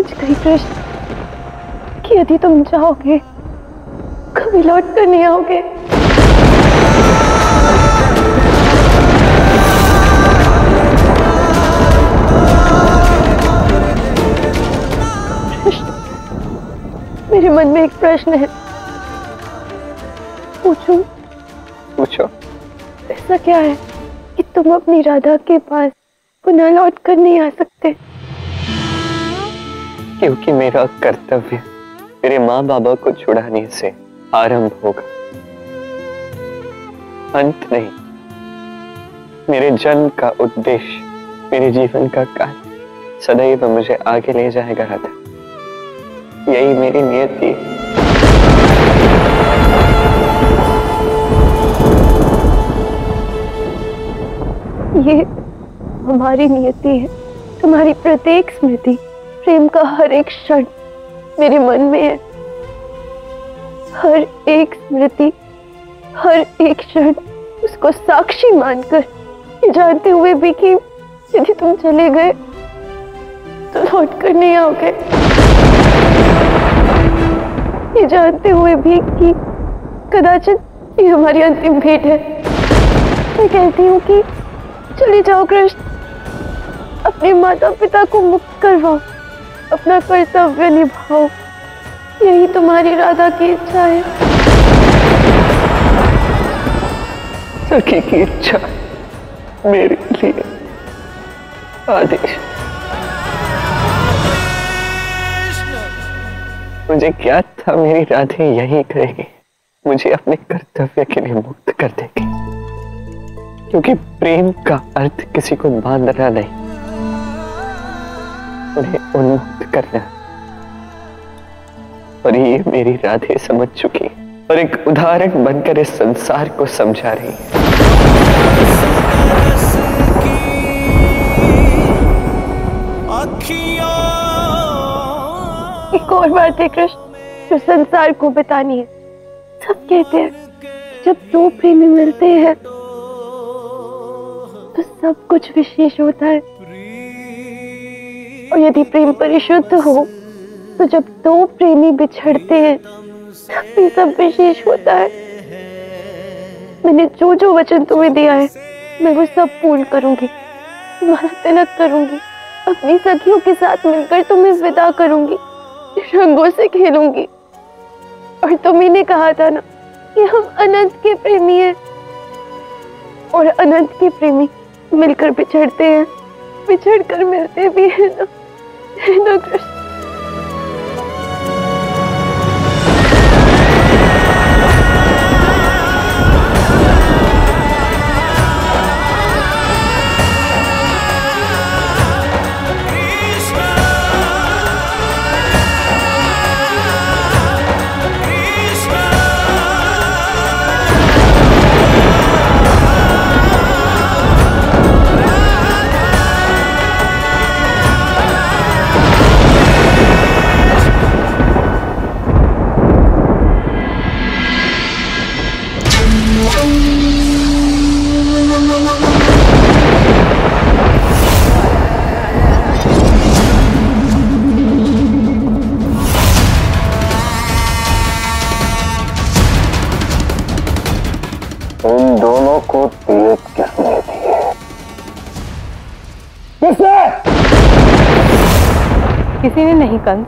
सोच गई कृष्ण कि यदि तुम जाओगे कभी लौट कर नहीं आओगे। मेरे मन में एक प्रश्न है, पूछूं? पूछो। ऐसा क्या है कि तुम अपनी राधा के पास पुनः लौट कर नहीं आ सकते? क्योंकि मेरा कर्तव्य मेरे माँ बाबा को छुड़ाने से आरंभ होगा, अंत नहीं। मेरे जन्म का उद्देश्य, मेरे जीवन का कार्य सदैव मुझे आगे ले जाएगा राधा। यही मेरी नियति है। ये हमारी नियति है। तुम्हारी प्रत्येक स्मृति, प्रेम का हर एक क्षण मेरे मन में है। हर एक स्मृति, हर एक क्षण उसको साक्षी मानकर, ये जानते हुए भी कि यदि तुम चले गए तो लौट कर नहीं आओगे, ये जानते हुए भी कि कदाचित ये हमारी अंतिम भेंट है, मैं कहती हूँ कि चले जाओ कृष्ण, अपने माता पिता को मुक्त करवाओ, अपना कर्तव्य निभाओ। यही तुम्हारी राधा की इच्छा है। सखी की इच्छा मेरे लिए आदेश। मुझे क्या था मेरी राधे यही करेगी, मुझे अपने कर्तव्य के लिए मुक्त कर देगी। क्योंकि प्रेम का अर्थ किसी को बांधना नहीं, उन्हें उन्मुक्त करना। और ये मेरी राधे समझ चुकी और एक उदाहरण बनकर इस संसार को समझा रही है। एक और बात है कृष्ण जो संसार को बतानी है। सब कहते हैं जब दो प्रेमी मिलते हैं तो सब कुछ विशेष होता है, और यदि प्रेम परिशुद्ध हो तो जब दो प्रेमी बिछड़ते हैं तब भी सब विशेष होता है। मैंने जो जो वचन तुम्हें दिया है मैं वो सब पूर्ण करूंगी। तुम्हारा तिलक करूंगी, अपनी सखियों के साथ मिलकर तुम्हें विदा करूंगी, रंगों से खेलूंगी। और तुम्ही ने कहा था ना कि हम अनंत के प्रेमी हैं, और अनंत के प्रेमी मिलकर बिछड़ते हैं, बिछड़कर मिलते भी हैं ना, है ना कृष्ण? उन दोनों को तीरथ किसने दी है? किसने? किसी ने नहीं कंस।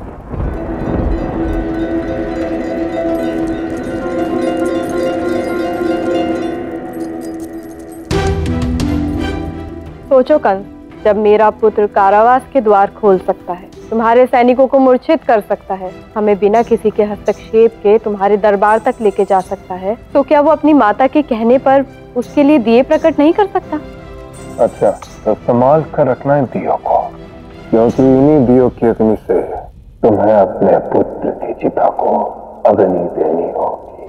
सोचो कंस, जब मेरा पुत्र कारावास के द्वार खोल सकता है, तुम्हारे सैनिकों को मूर्छित कर सकता है, हमें बिना किसी के हस्तक्षेप के तुम्हारे दरबार तक लेके जा सकता है, तो क्या वो अपनी माता के कहने पर उसके लिए दिए प्रकट नहीं कर सकता? अच्छा, तो संभाल कर रखना है दियो को, क्योंकि इन्हीं दियो की अग्नि से तुम्हें अपने पुत्र की चिता को अग्नि देनी होगी।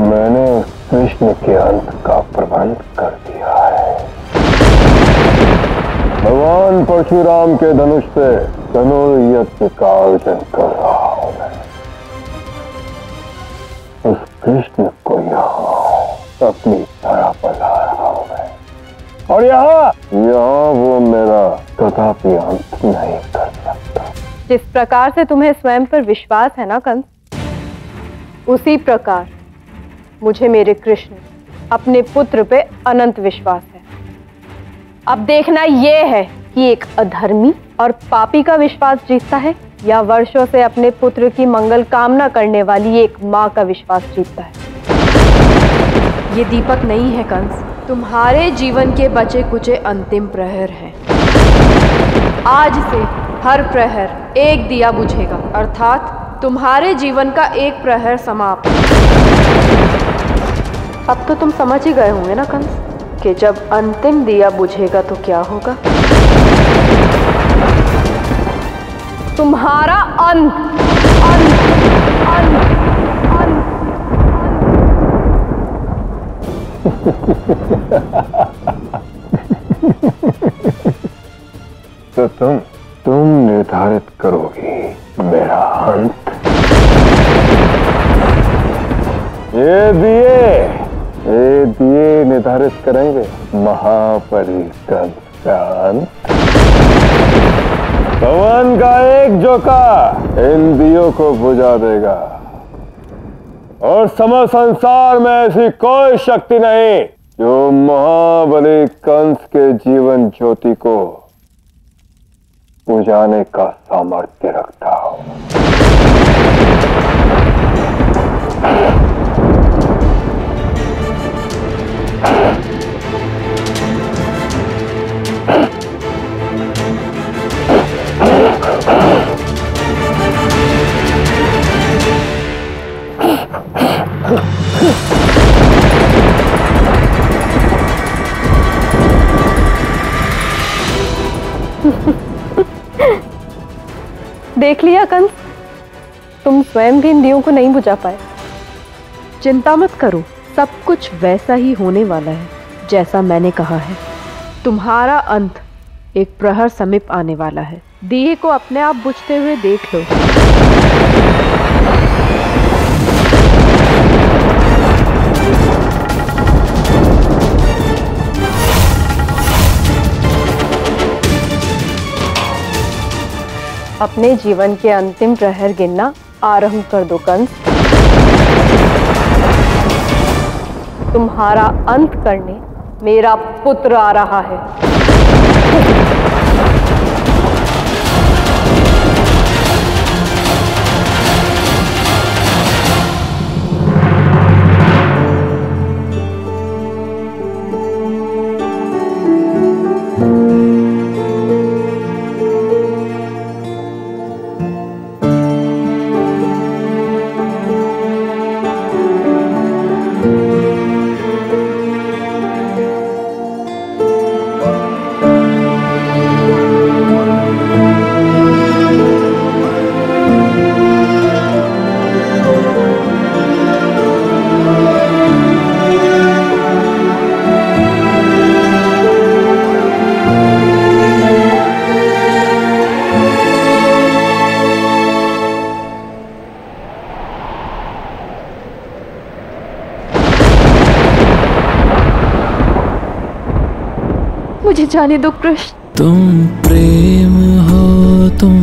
मैंने कृष्ण के अंत का प्रबंध कर दिया है। भगवान परशुराम के धनुष से धनुर्यज्ञ का आयोजन कर रहा हूं मैं। उस कृष्ण को यहाँ अपनी तरह पर ला रहा हूं मैं, और यहाँ वो मेरा का भी अंत नहीं कर सकता। जिस प्रकार से तुम्हें स्वयं पर विश्वास है ना कंस, उसी प्रकार मुझे मेरे कृष्ण अपने पुत्र पे अनंत विश्वास है। अब देखना यह है कि एक अधर्मी और पापी का विश्वास जीतता है या वर्षों से अपने पुत्र की मंगल कामना करने वाली एक माँ का विश्वास जीतता है। ये दीपक नहीं है कंस, तुम्हारे जीवन के बचे कुचे अंतिम प्रहर हैं। आज से हर प्रहर एक दिया बुझेगा, अर्थात तुम्हारे जीवन का एक प्रहर समाप्त। अब तो तुम समझ ही गए होंगे ना कंस कि जब अंतिम दिया बुझेगा तो क्या होगा। तुम्हारा अंत, अंत, अंत, अंत, तो तुम निर्धारित करोगी मेरा अंत। ये दिए निर्धारित करेंगे महाबली कंस का अंत। पवन का एक झोंका इन दियों को बुझा देगा और समस्त संसार में ऐसी कोई शक्ति नहीं जो महाबली कंस के जीवन ज्योति को बुझाने का सामर्थ्य रखता हो। देख लिया कंस, तुम स्वयं भी इन दियों को नहीं बुझा पाए। चिंता मत करो, सब कुछ वैसा ही होने वाला है जैसा मैंने कहा है। तुम्हारा अंत एक प्रहर समीप आने वाला है। दिए को अपने आप बुझते हुए देख लो। अपने जीवन के अंतिम प्रहर गिनना आरंभ कर दो कंस। तुम्हारा अंत करने मेरा पुत्र आ रहा है। मुझे जाने दो कृष्ण। तुम प्रेम हो, तुम